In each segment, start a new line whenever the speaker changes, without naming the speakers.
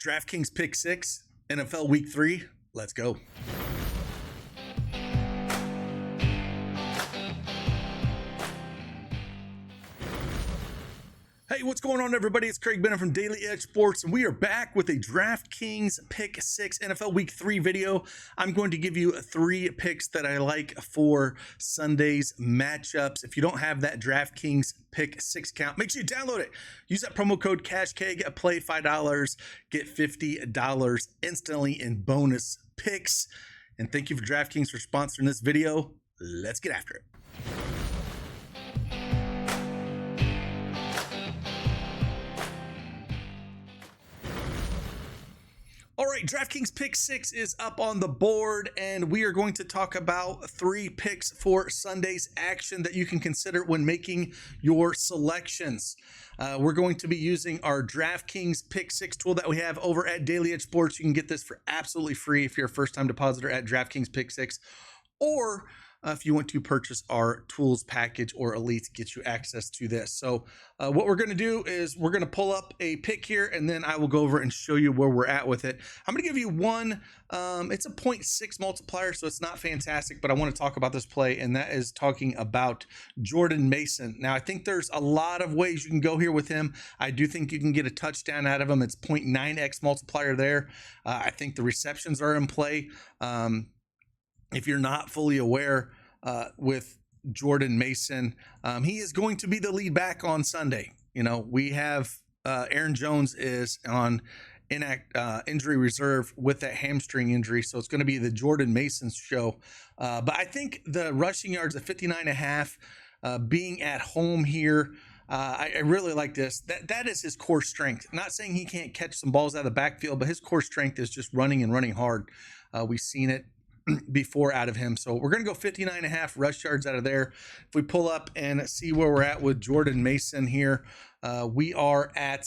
DraftKings Pick 6, NFL Week 3. Let's go. Hey, what's going on, everybody? It's Craig Bennett from Daily Edge Sports, and we are back with a DraftKings Pick 6 NFL Week 3 video. I'm going to give you 3 picks that I like for Sunday's matchups. If you don't have that DraftKings Pick 6 account, make sure you download it. Use that promo code CashKeg, play $5, get $50 instantly in bonus picks. And thank you for DraftKings for sponsoring this video. Let's get after it. All right, DraftKings Pick 6 is up on the board, and we are going to talk about 3 picks for Sunday's action that you can consider when making your selections. We're going to be using our DraftKings Pick 6 tool that we have over at Daily Edge Sports. You can get this for absolutely free if you're a first-time depositor at DraftKings Pick 6, or if you want to purchase our tools package or elite, get you access to this. So what we're going to do is we're going to pull up a pick here, and then I will go over and show you where we're at with it. I'm going to give you one. It's a 0.6 multiplier, so it's not fantastic, but I want to talk about this play, and that is talking about Jordan Mason. Now, I think there's a lot of ways you can go here with him. I do think you can get a touchdown out of him. It's 0.9x multiplier there. I think the receptions are in play. If you're not fully aware with Jordan Mason, he is going to be the lead back on Sunday. You know, we have Aaron Jones is on injury reserve with that hamstring injury, so it's going to be the Jordan Mason show. But I think the rushing yards at 59.5, being at home here, I really like this. That is his core strength. Not saying he can't catch some balls out of the backfield, but his core strength is just running and running hard. We've seen it before out of him. So we're going to go 59.5 rush yards out of there. If we pull up and see where we're at with Jordan Mason here, we are at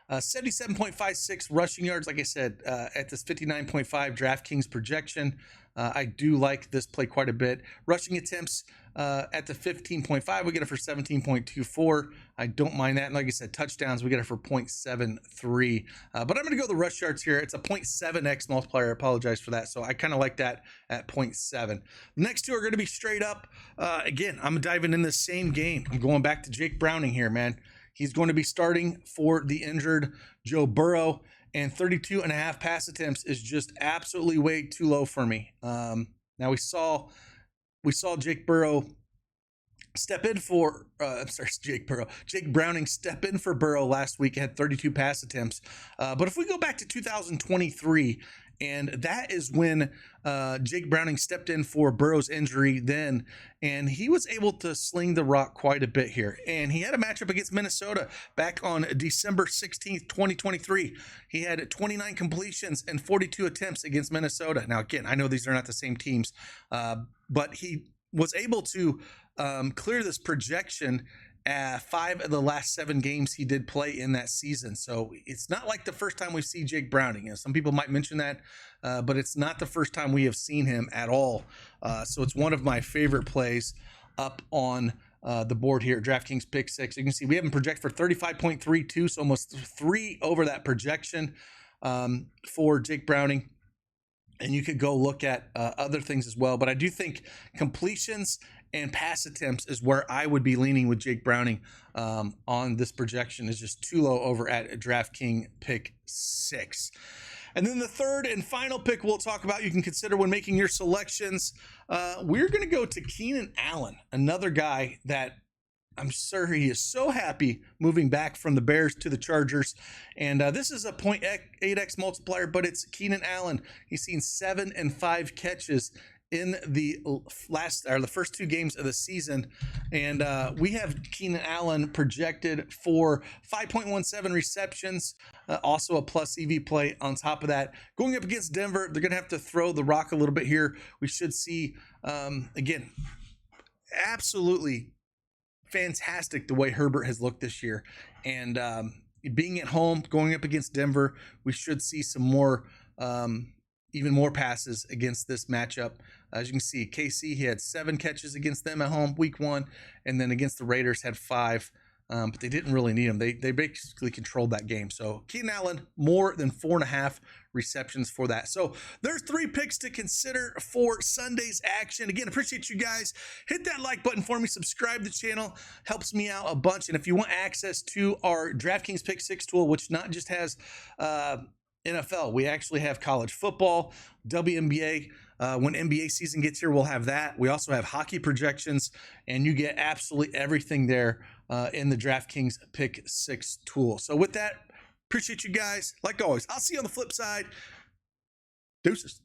77.56 rushing yards. Like I said, at this 59.5 DraftKings projection, I do like this play quite a bit. Rushing attempts at the 15.5, we get it for 17.24. I don't mind that. And like I said, touchdowns, we get it for 0.73. But I'm going to go the rush yards here. It's a 0.7x multiplier. I apologize for that. So I kind of like that at 0.7. The next two are going to be straight up. Again, I'm diving in the same game. I'm going back to Jake Browning here, man. He's going to be starting for the injured Joe Burrow, and 32.5 pass attempts is just absolutely way too low for me. Now we saw Jake Burrow step in for Jake Browning step in for Burrow last week, had 32 pass attempts. But if we go back to 2023, and that is when Jake Browning stepped in for Burrow's injury then, and he was able to sling the rock quite a bit here. And he had a matchup against Minnesota back on December 16th, 2023. He had 29 completions and 42 attempts against Minnesota. Now, again, I know these are not the same teams, but he was able to clear this projection 5 of the last 7 games he did play in that season. So it's not like the first time we see Jake Browning. You know, some people might mention that, but it's not the first time we have seen him at all. So it's one of my favorite plays up on the board here at DraftKings Pick 6. You can see we have him project for 35.32, so almost 3 over that projection for Jake Browning. And you could go look at other things as well. But I do think completions and pass attempts is where I would be leaning with Jake Browning on this projection. Is just too low over at DraftKings Pick 6. And then the third and final pick we'll talk about, you can consider when making your selections. We're going to go to Keenan Allen, another guy that I'm sure he is so happy moving back from the Bears to the Chargers. And this is a 0.8x multiplier, but it's Keenan Allen. He's seen 7 and 5 catches in the first 2 games of the season. And we have Keenan Allen projected for 5.17 receptions, also a plus EV play on top of that. Going up against Denver, they're going to have to throw the rock a little bit here. We should see, again, absolutely fantastic the way Herbert has looked this year. And being at home, going up against Denver, we should see some more, even more passes against this matchup. As you can see, KC, he had 7 catches against them at home week 1, and then against the Raiders had 5. but they didn't really need him. They basically controlled that game. So Keenan Allen, more than 4.5 receptions for that. So there's 3 picks to consider for Sunday's action. Again, appreciate you guys. Hit that like button for me. Subscribe to the channel. Helps me out a bunch. And if you want access to our DraftKings Pick6 tool, which not just has NFL, we actually have college football, WNBA. When NBA season gets here, we'll have that. We also have hockey projections, and you get absolutely everything there in the DraftKings Pick6 tool. So with that, appreciate you guys. Like always, I'll see you on the flip side. Deuces.